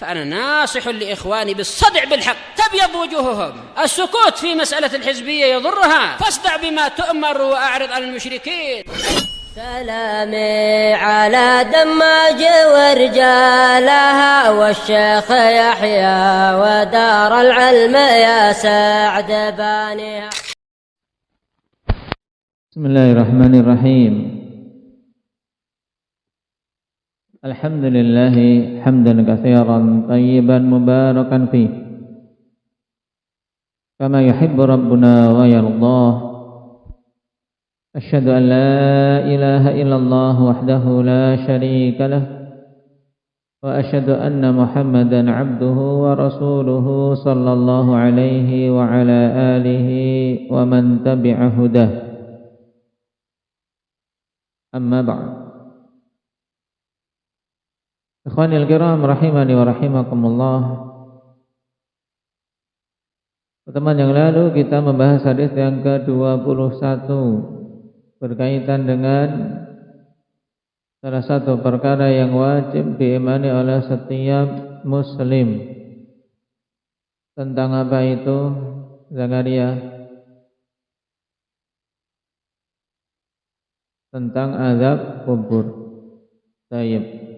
فأنا ناصح لإخواني بالصدع بالحق تبيض وجوههم. السكوت في مسألة الحزبية يضرها، فاصدع بما تؤمر وأعرض عن المشركين. سلامي على دماج ورجالها والشيخ يحيى ودار العلم يا سعد بانيها. بسم الله الرحمن الرحيم. الحمد لله حمدا كثيرا طيبا مباركا فيه كما يحب ربنا ويرضاه. أشهد أن لا إله إلا الله وحده لا شريك له وأشهد أن محمدا عبده ورسوله صلى الله عليه وعلى آله ومن تبع هداه. أما بعد. Ikhwanil kiram rahimani wa rahimakumullah. Pertemuan yang lalu kita membahas hadis yang ke-21 berkaitan dengan salah satu perkara yang wajib diimani oleh setiap muslim. Tentang apa itu, Zakaria? Tentang azab kubur. Tayyib.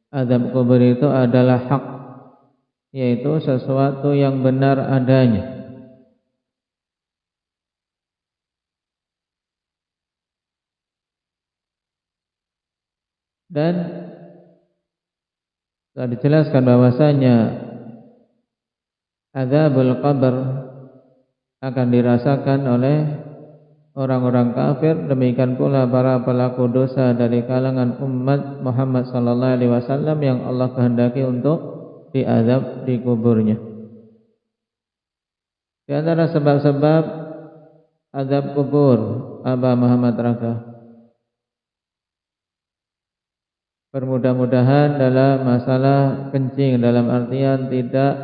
Azab kubur itu adalah hak, yaitu sesuatu yang benar adanya. Dan telah dijelaskan bahwasanya azabul qabr akan dirasakan oleh orang-orang kafir, demikian pula para pelaku dosa dari kalangan umat Muhammad sallallahu alaihi wasallam yang Allah kehendaki untuk diazab di kuburnya. Di antara sebab-sebab azab kubur, Aba Muhammad Raka, bermudah-mudahan dalam masalah kencing, dalam artian tidak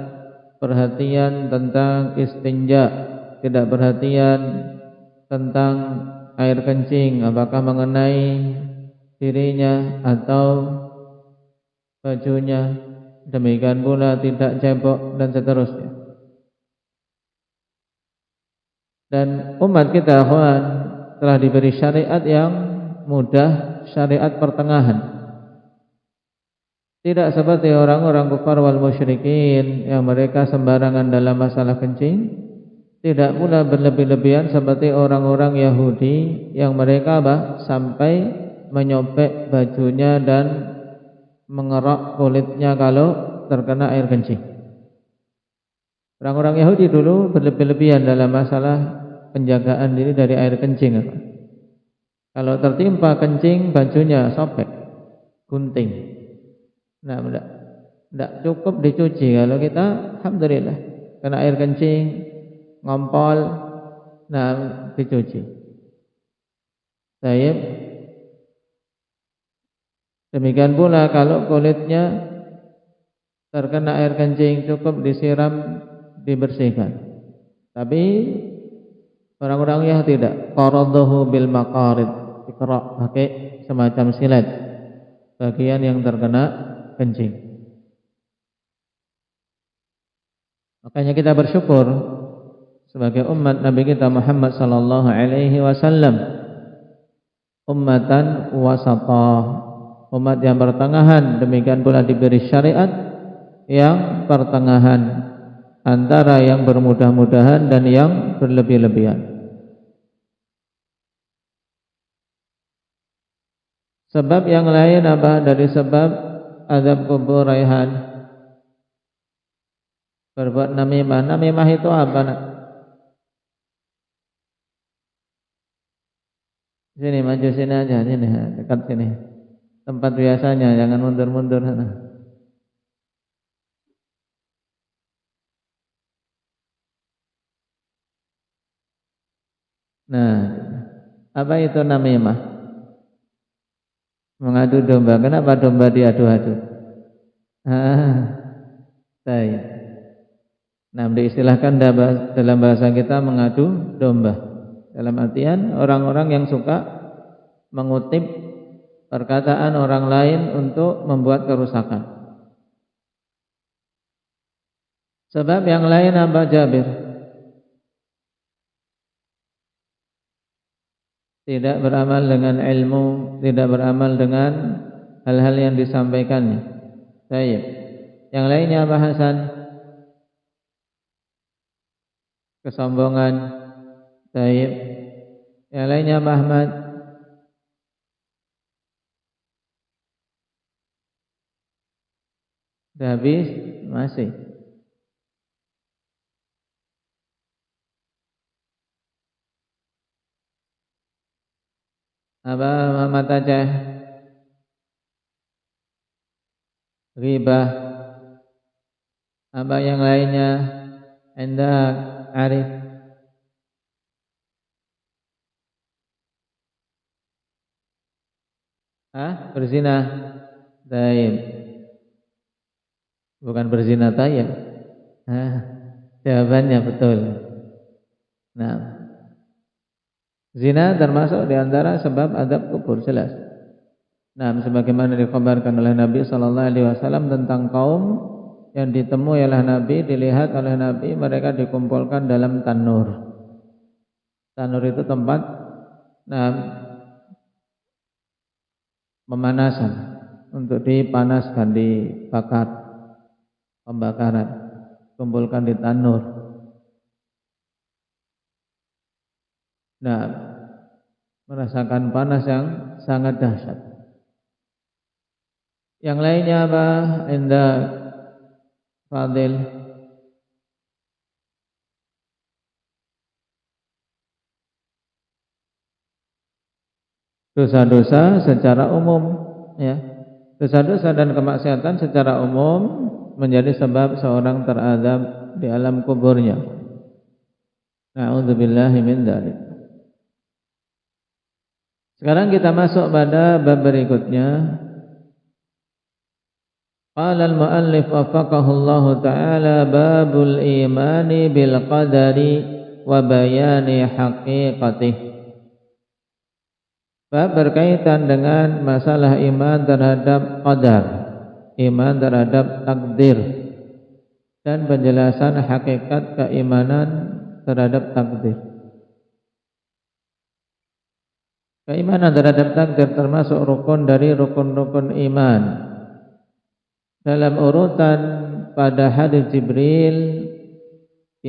perhatian tentang istinja, tidak perhatian tentang air kencing, apakah mengenai dirinya atau bajunya, demikian pula tidak cebok dan seterusnya. Dan umat kita akhwan telah diberi syariat yang mudah, syariat pertengahan. Tidak seperti orang-orang kufar wal musyrikin yang mereka sembarangan dalam masalah kencing. Tidak pula berlebih-lebihan seperti orang-orang Yahudi yang mereka sampai menyobek bajunya dan mengerok kulitnya kalau terkena air kencing. Orang-orang Yahudi dulu berlebih-lebihan dalam masalah penjagaan diri dari air kencing. Kalau tertimpa kencing, bajunya sobek, gunting. Nah, tidak cukup dicuci. Kalau kita, alhamdulillah, kena air kencing, ngompol, nah dicuci. Baik. Demikian pula kalau kulitnya terkena air kencing, cukup disiram, dibersihkan. Tapi orang-orang yang tidak, qaradahu bil maqarid, dikerak pakai semacam silet bagian yang terkena kencing. Makanya kita bersyukur sebagai umat Nabi kita Muhammad sallallahu alaihi wasallam, ummatan wasatah, umat yang pertengahan, demikian pula diberi syariat yang pertengahan antara yang bermudah-mudahan dan yang berlebih-lebihan. Sebab yang lain apa dari sebab azab kubur, Raihan? Berbuat namimah. Namimah itu apa, nak? Sini, maju sini aja, sini, dekat sini. Tempat biasanya, jangan mundur-mundur sana. Nah, apa itu namimah? Mengadu domba. Kenapa domba diadu-adu? Baik. Nah, diistilahkan dalam bahasa kita mengadu domba. Dalam artian orang-orang yang suka mengutip perkataan orang lain untuk membuat kerusakan. Sebab yang lain apa Jabir? Tidak beramal dengan ilmu, tidak beramal dengan hal-hal yang disampaikannya. Baik. Yang lainnya apa Hasan? Kesombongan. Baik. Yang lainnya apa Ahmad? Sudah habis? Masih. Apa Muhammad Aceh? Ghibah. Apa yang lainnya? Anda Arif? Berzina. Taib. Bukan berzina tayang. Jawabannya betul. Nah, zina termasuk di antara sebab azab kubur, jelas. Nah, sebagaimana dikabarkan oleh Nabi sallallahu alaihi wasallam tentang kaum yang ditemui oleh Nabi, dilihat oleh Nabi, mereka dikumpulkan dalam tanur. Tanur itu tempat pemanasan untuk dipanaskan, dibakar, pembakaran, kumpulkan di tanur. Nah, merasakan panas yang sangat dahsyat. Yang lainnya apa? Indah Fadil. Dosa-dosa secara umum, ya. Dosa-dosa dan kemaksiatan secara umum menjadi sebab seorang terazab di alam kuburnya. Na'udzubillahi min dzalik. Sekarang kita masuk pada bab berikutnya. Qala al-muallif waffaqahullahu ta'ala babul imani bil qadari wa bayani haqiqatih. Bab berkaitan dengan masalah iman terhadap qadar, iman terhadap takdir, dan penjelasan hakikat keimanan terhadap takdir. Keimanan terhadap takdir termasuk rukun dari rukun-rukun iman. Dalam urutan pada hadis Jibril,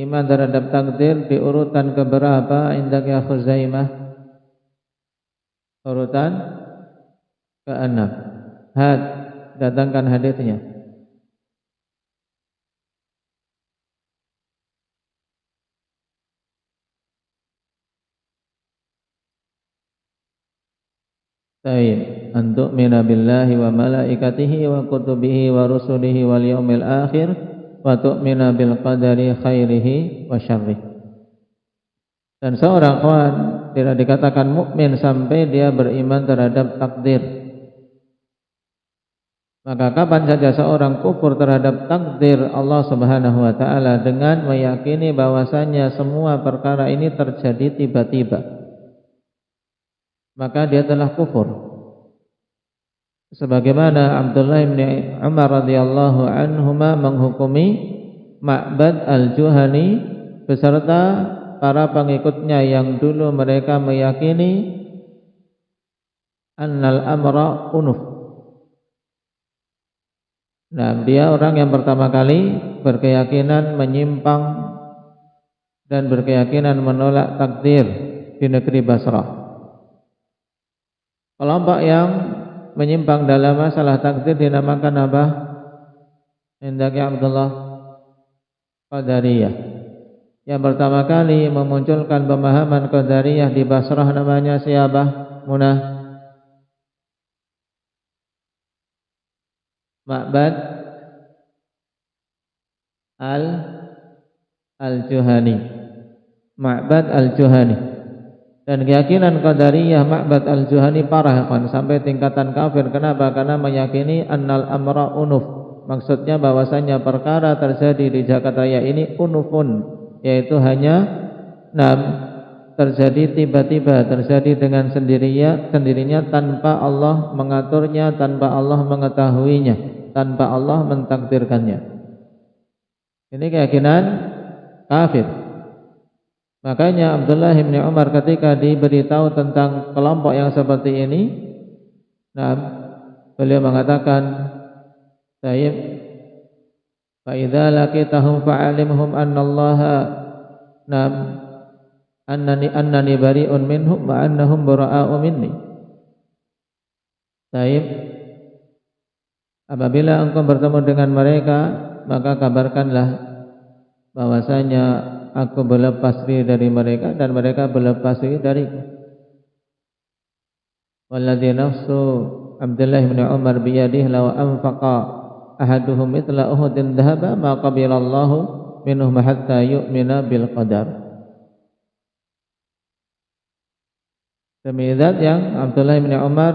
iman terhadap takdir di urutan keberapa indak ya Khuzaimah? Urutan ke-6. Datangkan hadisnya. Taib, antu'mina billahi wa malaikatihi wa kutubihi wa rusulihi wal yaumil akhir wa tu'mina bil qadari khairihi wa syarrih. Dan seorang kawan tidak dikatakan mukmin sampai dia beriman terhadap takdir. Maka kapan saja seorang kufur terhadap takdir Allah Subhanahu wa taala dengan meyakini bahwasanya semua perkara ini terjadi tiba-tiba, maka dia telah kufur. Sebagaimana Abdullah bin Umar radhiyallahu anhuma menghukumi Ma'bad al-Juhani beserta para pengikutnya yang dulu mereka meyakini annal amra unuf. Nah, dia orang yang pertama kali berkeyakinan menyimpang dan berkeyakinan menolak takdir di negeri Basrah. Kelompok yang menyimpang dalam masalah takdir dinamakan apa? Hendaknya Abdullah Qadariyah. Yang pertama kali memunculkan pemahaman Qadariyah di Basrah namanya siapa? Munah? Ma'bad al-Juhani. Ma'bad al-Juhani. Dan keyakinan Qadariyah Ma'bad al-Juhani parah kan, sampai tingkatan kafir. Kenapa? Karena meyakini annal amra unuf. Maksudnya bahwasanya perkara terjadi di Jakarta Raya ini unufun, yaitu hanya terjadi tiba-tiba, terjadi dengan sendirinya tanpa Allah mengaturnya, tanpa Allah mengetahuinya, tanpa Allah mentakdirkannya. Ini keyakinan kafir. Makanya Abdullah bin Umar ketika diberitahu tentang kelompok yang seperti ini, beliau mengatakan, "Tayyib, fa idza laqitahum fa'alimhum anna Allah annani bari'un minhum wa annahum bara'u minni." Tayyib, apabila engkau bertemu dengan mereka, maka kabarkanlah bahwasanya aku berlepas diri dari mereka dan mereka berlepas diri dariku. Walladzi nafsu Abdullah bin Umar biyadihi law anfaqa ahaduhum mithla Uhudin dhahaba ma qabilallahu minhum hatta yu'mina bil qadar. Demi zat yang Abdullah bin Umar,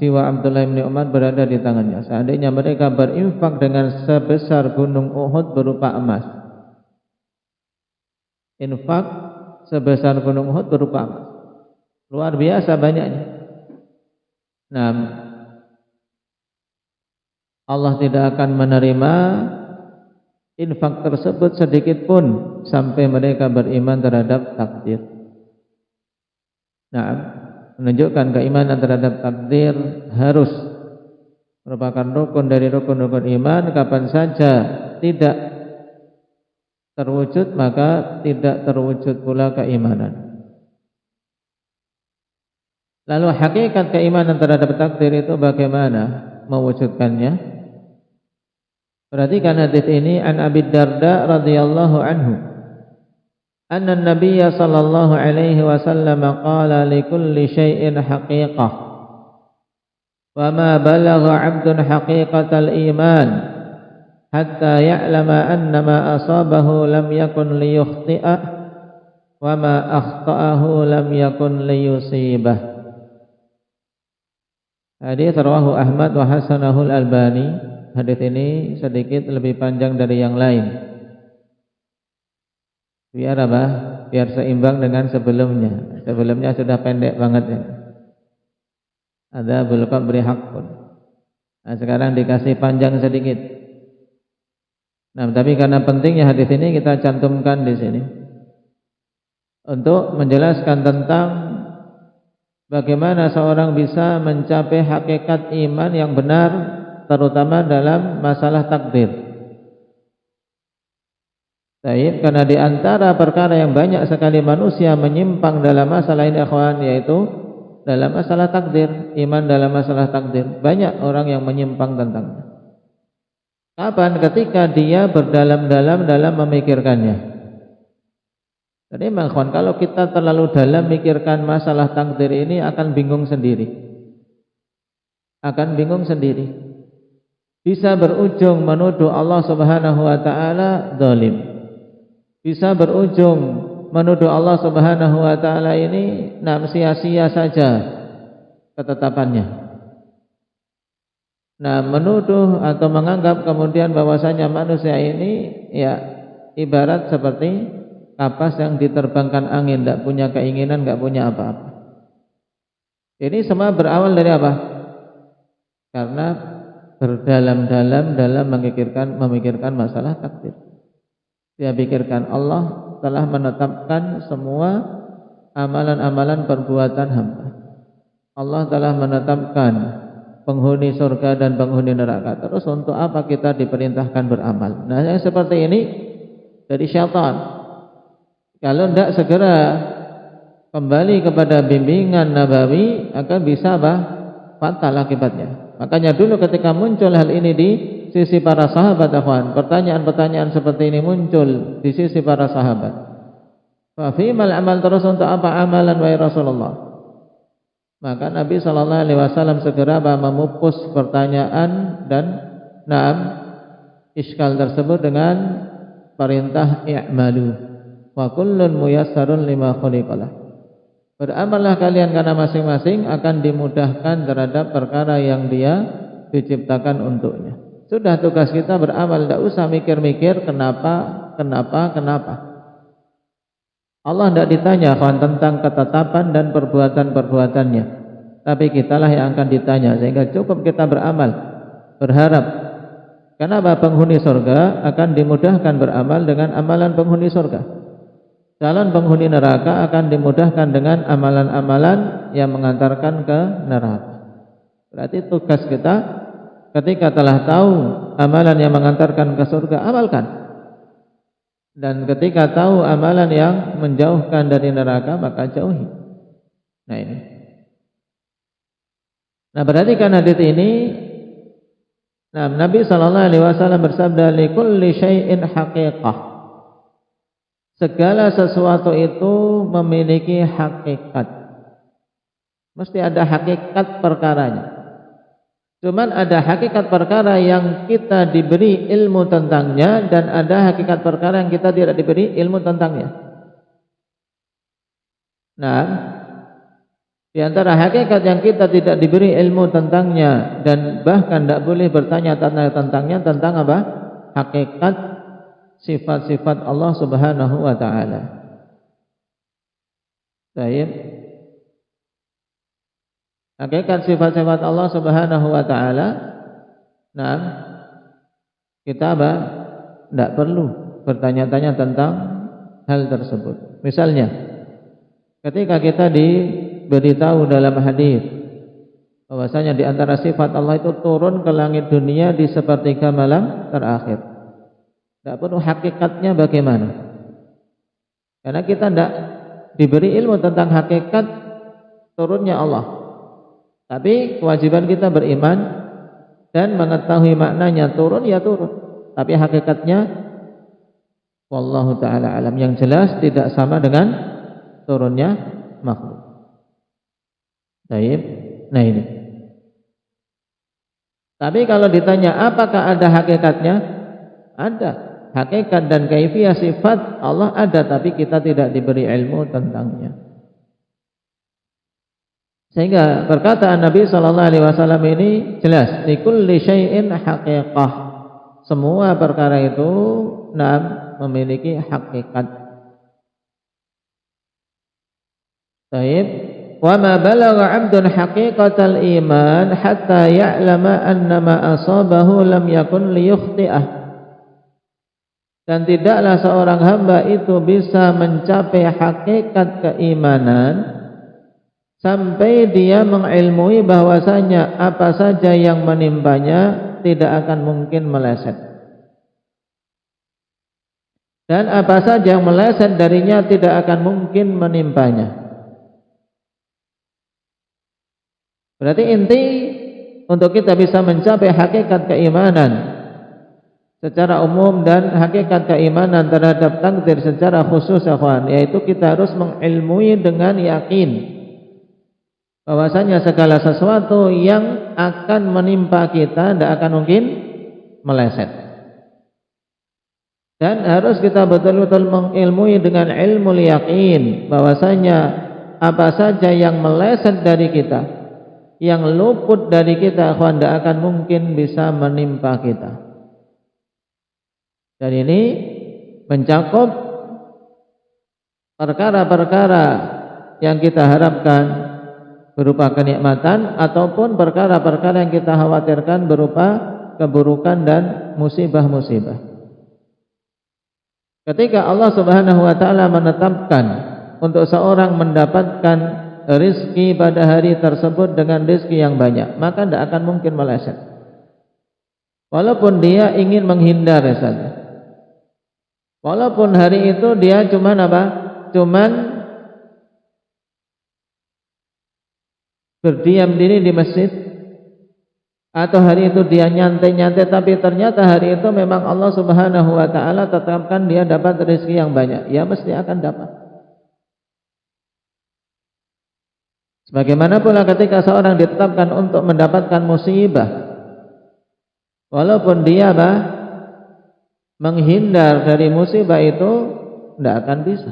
jiwa Abdullah bin Umar berada di tangannya. Seandainya mereka berinfak dengan sebesar gunung Uhud berupa emas, infak sebesar gunung Uhud berupa emas, luar biasa banyaknya. Allah tidak akan menerima infak tersebut sedikit pun sampai mereka beriman terhadap takdir. Menunjukkan keimanan terhadap takdir harus merupakan rukun dari rukun-rukun iman. Kapan saja tidak terwujud, maka tidak terwujud pula keimanan. Lalu hakikat keimanan terhadap takdir itu bagaimana mewujudkannya? Perhatikan hadis ini, an Abi Darda radhiyallahu anhu, anna an-nabiy sallallahu alaihi wasallam qala li kulli syai'in haqiqah wa ma balagha 'abdun haqiqatal iman hatta ya'lama anna ma asabahu lam yakun liyukhti'a wa ma akhta'ahu lam yakun liyusibah. Hadis rawahu Ahmad wa hasanahu al-Albani. Hadis ini sedikit lebih panjang dari yang lain. Biar apa? Biar seimbang dengan sebelumnya. Sebelumnya sudah pendek banget ya. Ada bulqab beri hakun. Sekarang dikasih panjang sedikit. Tapi karena pentingnya hadis ini kita cantumkan di sini untuk menjelaskan tentang bagaimana seorang bisa mencapai hakikat iman yang benar, terutama dalam masalah takdir. Baik, karena di antara perkara yang banyak sekali manusia menyimpang dalam masalah ini ikhwan, yaitu dalam masalah takdir, iman dalam masalah takdir. Banyak orang yang menyimpang tentangnya. Kapan? Ketika dia berdalam-dalam dalam memikirkannya. Jadi ikhwan, kalau kita terlalu dalam memikirkan masalah takdir ini akan bingung sendiri. Akan bingung sendiri. Bisa berujung menuduh Allah Subhanahu wa taala zalim. Bisa berujung menuduh Allah Subhanahu wa taala ini sia-sia saja ketetapannya. Menuduh atau menganggap kemudian bahwasanya manusia ini ya ibarat seperti kapas yang diterbangkan angin, tidak punya keinginan, tidak punya apa-apa. Ini semua berawal dari apa? Karena berdalam-dalam dalam memikirkan masalah takdir. Dia pikirkan Allah telah menetapkan semua amalan-amalan perbuatan hamba. Allah telah menetapkan penghuni surga dan penghuni neraka. Terus untuk apa kita diperintahkan beramal? Yang seperti ini dari syaitan. Kalau tidak segera kembali kepada bimbingan Nabawi, akan bisa fatal akibatnya. Makanya dulu ketika muncul hal ini di sisi para sahabat, pertanyaan-pertanyaan seperti ini muncul di sisi para sahabat. Fa fimal amal, terus untuk apa amalan wahai Rasulullah? Maka Nabi sallallahu alaihi wasallam segera memupus pertanyaan dan iskal tersebut dengan perintah i'malu wa kullun muyassarun lima khuliqalah. Beramallah kalian karena masing-masing akan dimudahkan terhadap perkara yang dia diciptakan untuknya. Sudah tugas kita beramal, tidak usah mikir-mikir kenapa. Allah tidak ditanya tentang ketetapan dan perbuatan-perbuatannya, tapi kitalah yang akan ditanya. Sehingga cukup kita beramal, berharap Kenapa? Penghuni surga akan dimudahkan beramal dengan amalan penghuni surga. Calon penghuni neraka akan dimudahkan dengan amalan-amalan yang mengantarkan ke neraka. Berarti tugas kita ketika telah tahu amalan yang mengantarkan ke surga, amalkan. Dan ketika tahu amalan yang menjauhkan dari neraka, maka jauhi. Nah ini. Nah, perhatikan hadis ini. Nah, Nabi SAW bersabda, likulli syai'in haqiqah. Segala sesuatu itu memiliki hakikat. Mesti ada hakikat perkaranya. Cuman ada hakikat perkara yang kita diberi ilmu tentangnya, dan ada hakikat perkara yang kita tidak diberi ilmu tentangnya. Nah, di antara hakikat yang kita tidak diberi ilmu tentangnya dan bahkan tidak boleh bertanya tentangnya, tentang apa? Hakikat sifat-sifat Allah Subhanahu wa taala. Baik. Hakikat sifat-sifat Allah Subhanahu wa taala. Nah, kita apa? Tidak perlu bertanya-tanya tentang hal tersebut. Misalnya, ketika kita diberitahu dalam hadis bahwasanya di antara sifat Allah itu turun ke langit dunia di sepertiga malam terakhir. Tidak perlu hakikatnya bagaimana, karena kita tidak diberi ilmu tentang hakikat turunnya Allah. Tapi kewajiban kita beriman dan mengetahui maknanya turun ya turun. Tapi hakikatnya wallahu taala alam, yang jelas tidak sama dengan turunnya makhluk. Baik. Nah ini. Tapi kalau ditanya apakah ada hakikatnya? Ada. Hakikat dan kaifiyah sifat Allah ada, tapi kita tidak diberi ilmu tentangnya. Sehingga perkataan Nabi SAW ini jelas, likulli syai'in haqiqah. Semua perkara itu memiliki hakikat. Baik. Wa ma balagha 'abdun haqiqatal iman hatta ya'lama anna ma asabahu lam yakun liyukhti'ah. Dan tidaklah seorang hamba itu bisa mencapai hakikat keimanan sampai dia mengilmui bahwasanya apa saja yang menimpanya tidak akan mungkin meleset, dan apa saja yang meleset darinya tidak akan mungkin menimpanya. Berarti inti untuk kita bisa mencapai hakikat keimanan secara umum dan hakikat keimanan terhadap takdir secara khusus, yaitu kita harus mengilmui dengan yakin bahwasanya segala sesuatu yang akan menimpa kita tidak akan mungkin meleset. Dan harus kita betul-betul mengilmui dengan ilmu yakin bahwasanya apa saja yang meleset dari kita, yang luput dari kita, tidak akan mungkin bisa menimpa kita. Dan ini mencakup perkara-perkara yang kita harapkan berupa kenikmatan ataupun perkara-perkara yang kita khawatirkan berupa keburukan dan musibah-musibah. Ketika Allah Subhanahu wa taala menetapkan untuk seorang mendapatkan rezeki pada hari tersebut dengan rezeki yang banyak, maka tidak akan mungkin meleset. Walaupun dia ingin menghindar saja. Walaupun hari itu dia cuman berdiam diri di masjid, atau hari itu dia nyantai-nyantai, tapi ternyata hari itu memang Allah Subhanahu wa taala tetapkan dia dapat rezeki yang banyak, ya mesti akan dapat. Sebagaimana pula ketika seorang ditetapkan untuk mendapatkan musibah, walaupun dia menghindar dari musibah itu tidak akan bisa.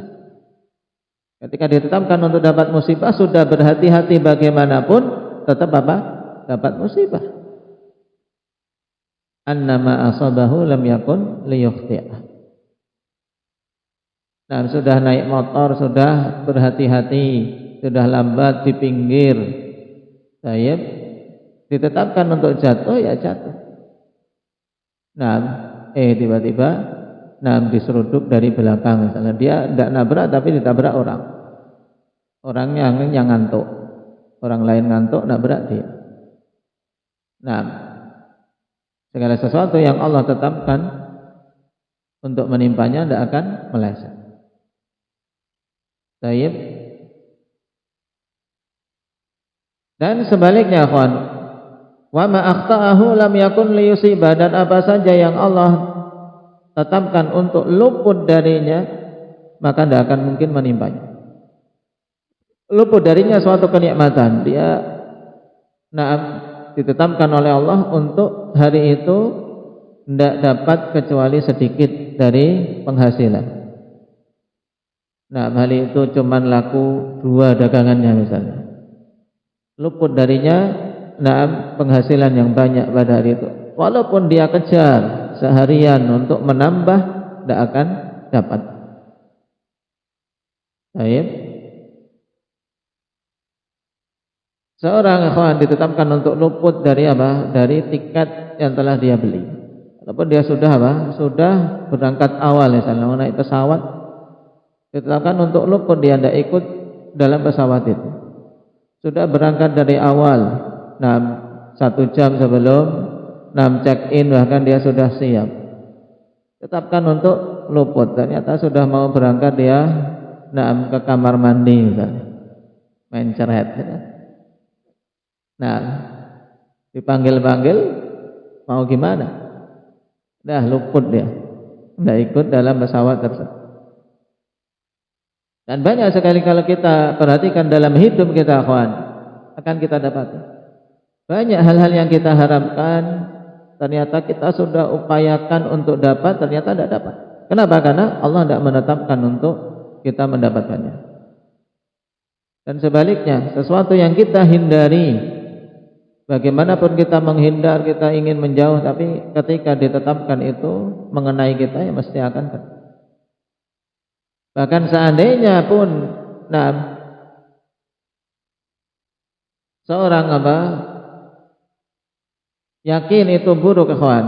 Ketika ditetapkan untuk dapat musibah, sudah berhati-hati bagaimanapun tetap dapat musibah. Annama asabahu lam yakun liyukhti'ah. Nah, sudah naik motor, sudah berhati-hati, sudah lambat di pinggir, ditetapkan untuk jatuh, ya jatuh. Nah, tiba-tiba diseruduk dari belakang misalnya. Dia tidak nabrak tapi ditabrak orang. Orangnya yang ngantuk. Orang lain ngantuk, nabrak dia. Nah, segala sesuatu yang Allah tetapkan untuk menimpanya tidak akan meleset. Baik. Dan sebaliknya, akhwan, wa ma akhta'ahu lam yakun liyusibah, dan apa saja yang Allah tetapkan untuk luput darinya maka tidak akan mungkin menimpanya. Luput darinya suatu kenikmatan, dia ditetapkan oleh Allah untuk hari itu tidak dapat kecuali sedikit dari penghasilan. Nah, hal itu cuman laku 2 dagangannya misalnya. Luput darinya penghasilan yang banyak pada hari itu. Walaupun dia kejar seharian untuk menambah, tidak akan dapat. Baik. Seorang ikhwan ditetapkan untuk luput dari apa? Dari tiket yang telah dia beli. Walaupun dia sudah apa? Sudah berangkat awal misalnya mau naik pesawat, ditetapkan untuk luput, dia tidak ikut dalam pesawat itu. Sudah berangkat dari awal, 1 jam sebelum check in bahkan dia sudah siap. Tetapkan untuk luput. Ternyata sudah mau berangkat dia ke kamar mandi misalnya, main ceret. Nah, dipanggil-panggil mau gimana? Dah luput dia, tidak ikut dalam pesawat tersebut. Dan banyak sekali kalau kita perhatikan dalam hidup kita, kawan, akan kita dapati banyak hal-hal yang kita harapkan, ternyata kita sudah upayakan untuk dapat, ternyata tidak dapat. Kenapa? Karena Allah tidak menetapkan untuk kita mendapatkannya. Dan sebaliknya, sesuatu yang kita hindari, bagaimanapun kita menghindar, kita ingin menjauh, tapi ketika ditetapkan itu mengenai kita, ya mesti akan kena. Bahkan seandainya pun seorang yakin itu buruk, kawan,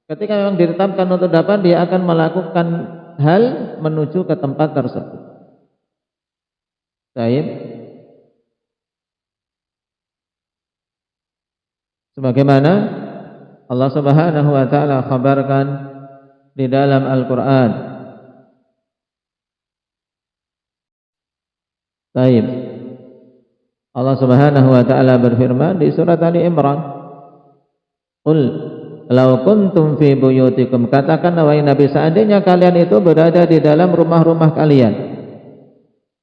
ketika memang ditetapkan untuk dapat, dia akan melakukan hal menuju ke tempat tersebut. Baik. Sebagaimana Allah Subhanahu wa taala khabarkan di dalam Al-Qur'an. Baik. Allah Subhanahu wa taala berfirman di surat Ali Imran, "Qul law kuntum fi buyutikum," katakan wahai Nabi, seandainya kalian itu berada di dalam rumah-rumah kalian,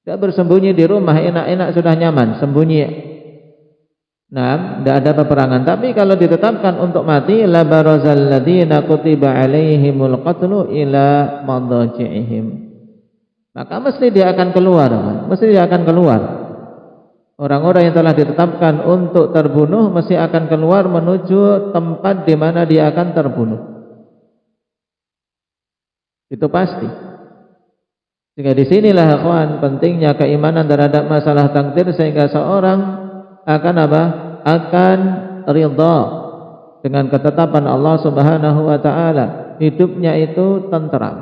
tidak bersembunyi di rumah, enak-enak sudah nyaman, sembunyi. Tidak ada peperangan. Tapi kalau ditetapkan untuk mati, la barazal ladzina kutiba alaihimul qatlu ila madaji'ihim, maka mesti dia akan keluar, mesti dia akan keluar. Orang-orang yang telah ditetapkan untuk terbunuh mesti akan keluar menuju tempat di mana dia akan terbunuh. Itu pasti. Sehingga disinilah, kawan, pentingnya keimanan terhadap masalah takdir, sehingga seorang akan akan ridha dengan ketetapan Allah Subhanahu wa taala. Hidupnya itu tentram.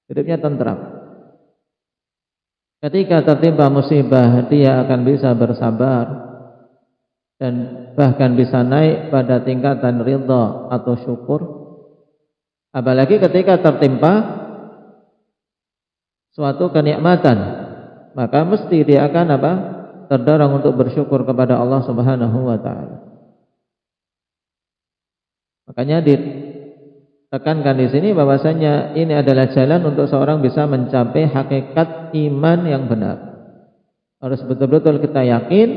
Hidupnya tentram. Ketika tertimpa musibah, dia akan bisa bersabar dan bahkan bisa naik pada tingkatan ridha atau syukur. Apalagi ketika tertimpa suatu kenikmatan, maka mesti dia akan terdorong untuk bersyukur kepada Allah Subhanahu wa taala. Makanya ditekankan di sini bahwasanya ini adalah jalan untuk seorang bisa mencapai hakikat iman yang benar. Harus betul-betul kita yakin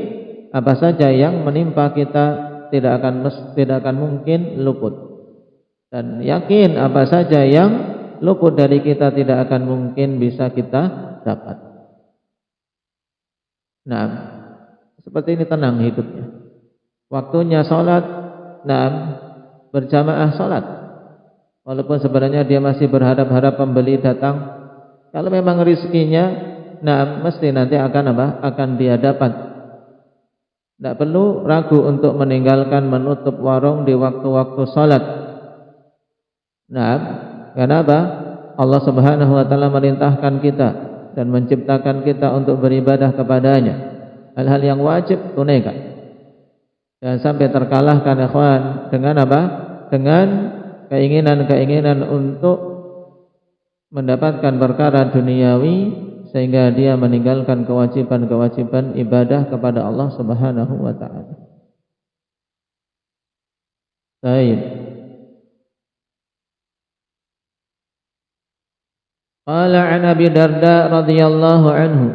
apa saja yang menimpa kita tidak akan mungkin luput. Dan yakin apa saja yang luput dari kita tidak akan mungkin bisa kita dapat. Nah, seperti ini tenang hidupnya. Waktunya sholat, berjamaah sholat. Walaupun sebenarnya dia masih berharap-harap pembeli datang. Kalau memang rizkinya, mesti nanti akan dia dapat. Tidak perlu ragu untuk meninggalkan menutup warung di waktu-waktu sholat. Nah, kenapa? Allah Subhanahu wa taala merintahkan kita dan menciptakan kita untuk beribadah kepadanya. Hal-hal yang wajib tunaikan. Jangan sampai terkalahkan ikhwan dengan apa? Dengan keinginan-keinginan untuk mendapatkan perkara duniawi sehingga dia meninggalkan kewajiban-kewajiban ibadah kepada Allah Subhanahu wa taala. Baik. Qala 'an Abi Darda radhiyallahu anhu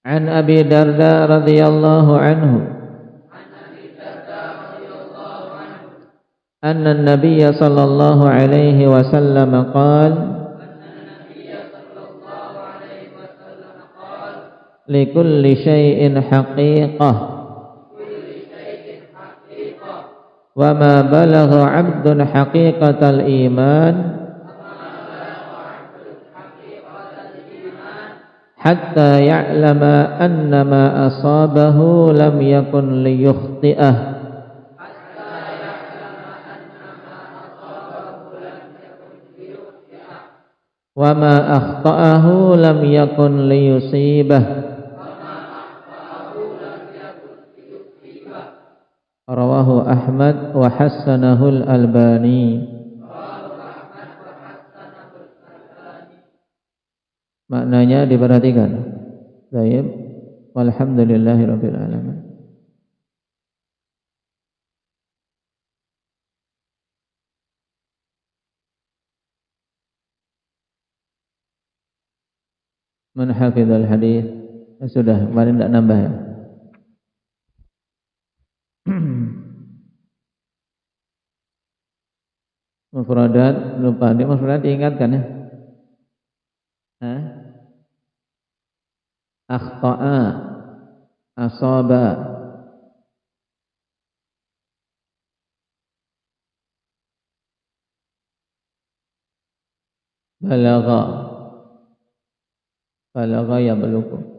An Abi Darda radhiyallahu anhu anna an-nabiy sallallahu alaihi wasallam qala likulli syai'in haqiqah wa ma balagha 'abdun haqiqatal iman hatta ya'lama anna ma asabahu lam yakun liyukhti'ah wa ma akhta'ahu lam yakun liyusibah. Rawahu Ahmad wa hassanahu al-Albani. Maknanya diperhatikan. Baik. Walhamdulillahirabbil alamin. Man hafizal hadis. Sudah, kemarin tidak nambah ya. Mufradat lupa, dia mufradat diingatkan ya. Akhta'a, asaba, balagha, balagha ya belughu.